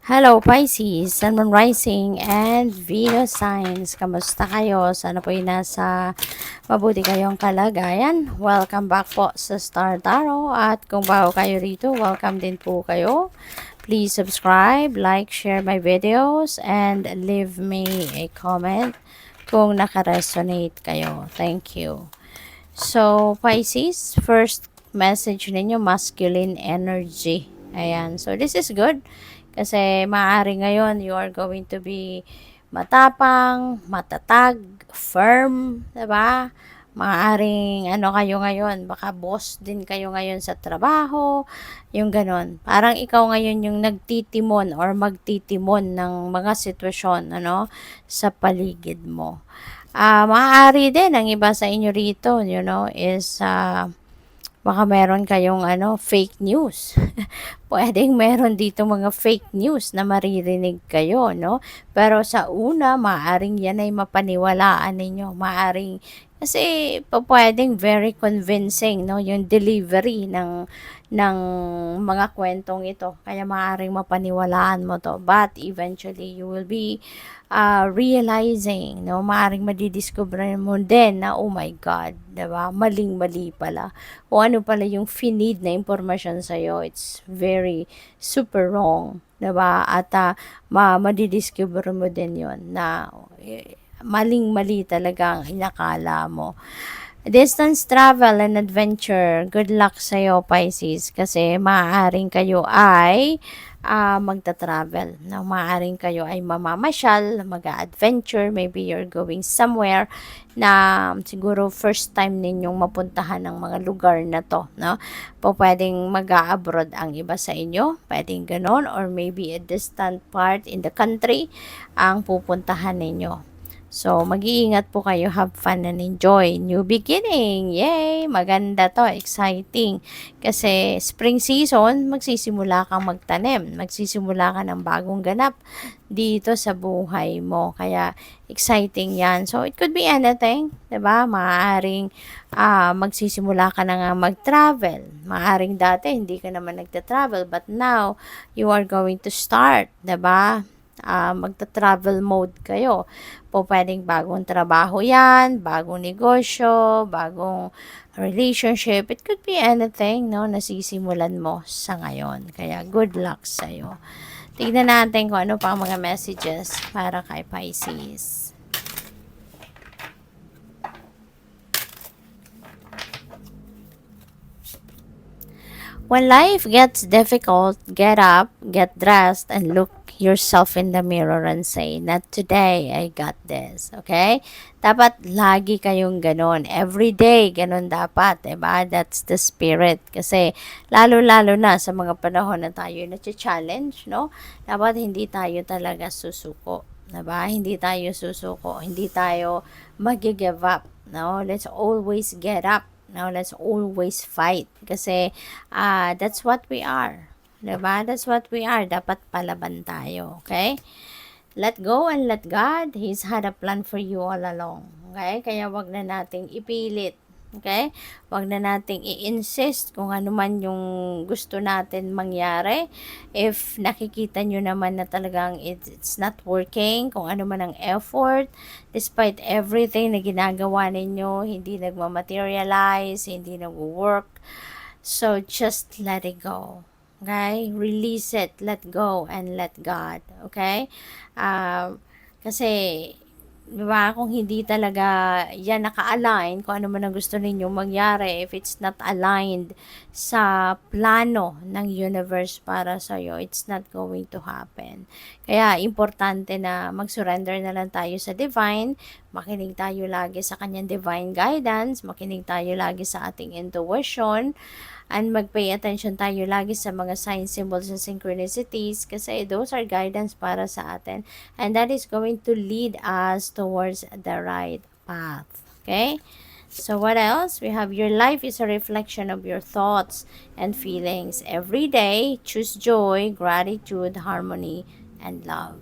Hello Pisces, Sun, Moon Rising, and Venus signs. Kamusta kayo? Sana po nasa mabuti kayong kalagayan. Welcome back po sa Star Tarot. At kung bago kayo rito, welcome din po kayo. Please subscribe, like, share my videos, and leave me a comment kung nakaresonate kayo. Thank you. So, Pisces, first message ninyo, masculine energy. Ayan. So, this is good. Kasi maaari ngayon, you are going to be matapang, matatag, firm, diba? Maaring ano kayo ngayon, baka boss din kayo ngayon sa trabaho, yung ganon. Parang ikaw ngayon yung nagtitimon or magtitimon ng mga sitwasyon, ano, sa paligid mo. Maaari din ang iba sa inyo rito, is baka meron kayong fake news. Puwedeng meron dito mga fake news na maririnig kayo, no? Pero sa una, maaring yan ay mapaniwalaan ninyo. Maaring kasi puwedeng very convincing, no, yung delivery ng mga kwentong ito. Kaya maaring mapaniwalaan mo to. But eventually, you will be realizing, no, maaring madidiscover mo din na, oh my God, diba? Maling-mali pala. O ano pala yung finid na impormasyon sa'yo. It's very super wrong, diba? At madidiscover mo din yon na maling-mali talaga ang inakala mo. Distance travel and adventure. Good luck sa'yo, Pisces, kasi maaaring kayo ay magta-travel. No? Maaaring kayo ay mamamasyal, mag-adventure, maybe you're going somewhere na siguro first time ninyong mapuntahan ng mga lugar na to. No? Pwedeng mag-abroad ang iba sa inyo, pwedeng ganon, or maybe a distant part in the country ang pupuntahan ninyo. So, mag-iingat po kayo. Have fun and enjoy. New beginning. Yay! Maganda to. Exciting. Kasi spring season, magsisimula kang magtanim. Magsisimula ka ng bagong ganap dito sa buhay mo. Kaya, exciting yan. So, it could be anything. Diba? Maaaring magsisimula ka na nga mag-travel. Maaaring dati, hindi ka naman nagta-travel. But now, you are going to start. Diba? Magta-travel mode kayo. Pwedeng bagong trabaho yan, bagong negosyo, bagong relationship. It could be anything, no, nasisimulan mo sa ngayon. Kaya good luck sa'yo. Tignan natin kung ano pa ang mga messages para kay Pisces. When life gets difficult, get up, get dressed, and look yourself in the mirror and say, not today, I got this. Okay? Dapat lagi kayong ganon. Every day, ganon dapat. Diba? That's the spirit. Kasi, lalo-lalo na sa mga panahon na tayo na-challenge, no? Dapat hindi tayo talaga susuko. Diba? Hindi tayo susuko. Hindi tayo mag-give up. No? Let's always get up. Now, let's always fight. Kasi, that's what we are. Diba? That's what we are. Dapat palaban tayo. Okay? Let go and let God. He's had a plan for you all along. Okay? Kaya wag na nating ipilit. Okay? Wag na nating i-insist kung ano man yung gusto natin mangyari. If nakikita nyo naman na talagang it's not working, kung ano man ang effort, despite everything na ginagawa ninyo, hindi nagmamaterialize, hindi nag-work, so just let it go. Okay? Release it, let go, and let God. Okay? Kasi, diba, kung hindi talaga yan naka-align, kung ano man ang gusto ninyo mangyari, if it's not aligned sa plano ng universe para sa'yo, it's not going to happen. Kaya, importante na mag-surrender na lang tayo sa divine, makinig tayo lagi sa kanyang divine guidance, makinig tayo lagi sa ating intuition, and mag-pay attention tayo lagi sa mga signs, symbols, and synchronicities kasi those are guidance para sa atin. And that is going to lead us towards the right path. Okay? So what else? We have your life is a reflection of your thoughts and feelings. Every day, choose joy, gratitude, harmony, and love.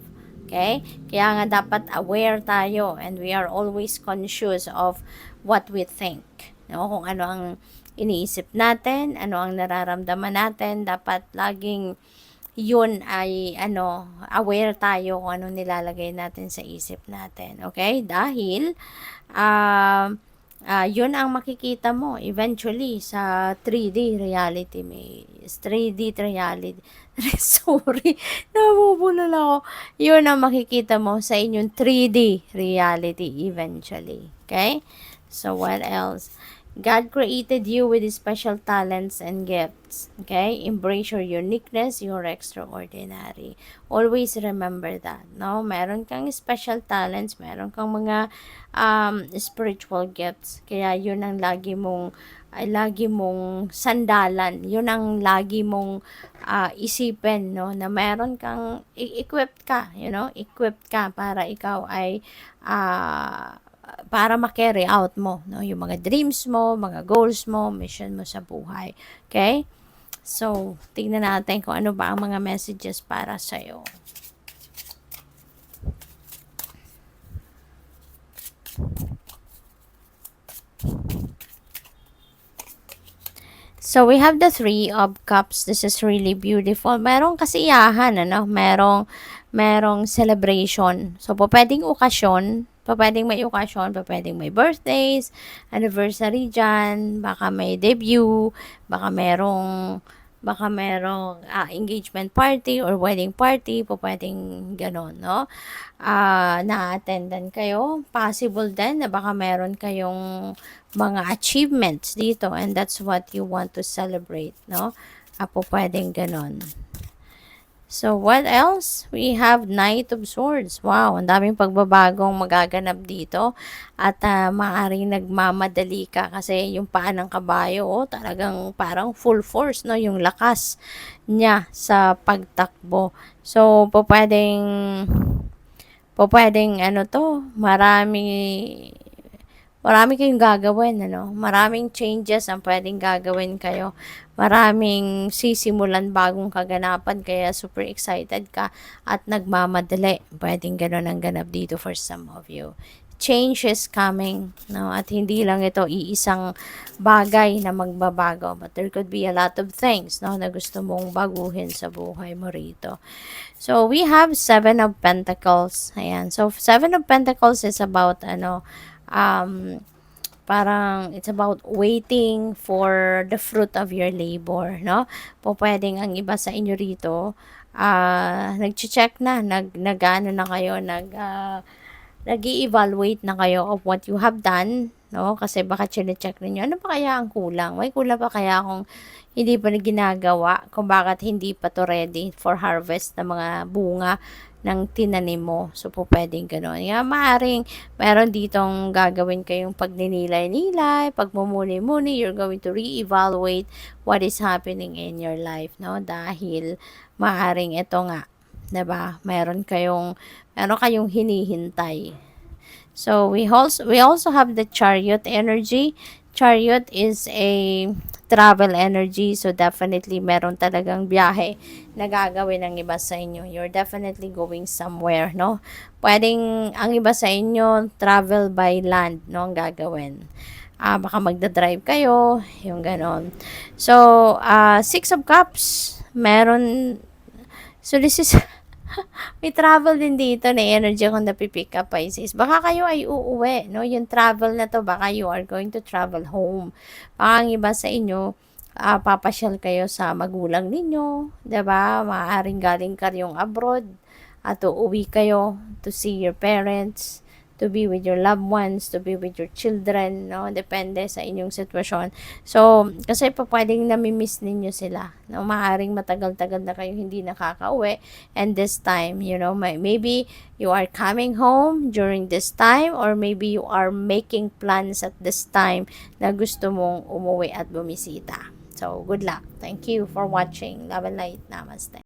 Okay? Kaya nga dapat aware tayo and we are always conscious of what we think. No? Kung ano ang iniisip natin, ano ang nararamdaman natin, dapat laging yun ay aware tayo kung anong nilalagay natin sa isip natin. Okay? Dahil yun ang makikita mo eventually sa 3D reality. May 3D reality. Sorry, nabubulol ako. Yun ang makikita mo sa inyong 3D reality eventually. Okay? So, what else? God created you with special talents and gifts. Okay? Embrace your uniqueness, your extraordinary. Always remember that. No? Meron kang special talents, meron kang mga spiritual gifts. Kaya yun ang lagi mong sandalan. Yun ang lagi mong isipin, no? Na meron kang equipped ka, equipped ka para ikaw ay para ma-carry out mo, no? Yung mga dreams mo, mga goals mo, mission mo sa buhay. Okay? So, tingnan natin kung ano ba ang mga messages para sa'yo. So, we have the Three of Cups. This is really beautiful. Merong kasiyahan, merong celebration. So, pwedeng okasyon, pwedeng may okasyon, pwedeng may birthdays, anniversary dyan, baka may debut, baka merong engagement party or wedding party, pwedeng ganon, no? Na-attendan kayo. Possible din na baka meron kayong mga achievements dito and that's what you want to celebrate, no? Pwedeng ganon. So, what else? We have Knight of Swords. Wow, ang daming pagbabagong magaganap dito. At maaaring nagmamadali ka kasi yung paa ng kabayo, talagang parang full force, no? Yung lakas niya sa pagtakbo. So, pwedeng marami kayong gagawin, Maraming changes ang pwedeng gagawin kayo. Maraming sisimulan bagong kaganapan, kaya super excited ka at nagmamadali. Pwedeng ganun ang ganap dito for some of you. Change is coming, no? At hindi lang ito iisang bagay na magbabago, but there could be a lot of things, no, na gusto mong baguhin sa buhay mo rito. So, we have Seven of Pentacles. Ayan. So, Seven of Pentacles is about, parang it's about waiting for the fruit of your labor, no? Pwedeng ang iba sa inyo rito, nag-check na, nag-ano na kayo, nag-i-evaluate na kayo of what you have done, no? Kasi baka chine-check ninyo, ano pa kaya ang kulang? May kulang pa kaya kung hindi pa na ginagawa, kung bakit hindi pa to ready for harvest ng mga bunga ng tinanim mo. So, pwedeng gano'n. Maaring meron ditong gagawin kayong pagninilay-nilay, pagmumuni-muni, you're going to re-evaluate what is happening in your life, no? Dahil maaring ito nga, 'di ba? Meron kayong hinihintay. So, we also have the Chariot energy. Chariot is a travel energy. So, definitely, meron talagang biyahe na gagawin ng iba sa inyo. You're definitely going somewhere, no? Pwedeng, ang iba sa inyo, travel by land, no? Ang gagawin. Baka magdadrive kayo, yung ganon. So, Six of Cups, meron, so this is, may travel din dito na energy akong napipick up, Pisces. Baka kayo ay uuwi, no? Yung travel na to, baka you are going to travel home. Baka ang iba sa inyo, papasyal kayo sa magulang ninyo, 'di ba? Maaaring galing kayong abroad at uuwi kayo to see your parents, to be with your loved ones, to be with your children, no? Depende sa inyong sitwasyon. So, kasi pwedeng nami-miss ninyo sila, no? Maaaring matagal-tagal na kayo hindi nakakauwi, and this time, maybe you are coming home during this time, or maybe you are making plans at this time na gusto mong umuwi at bumisita. So, good luck. Thank you for watching. Love and light. Namaste.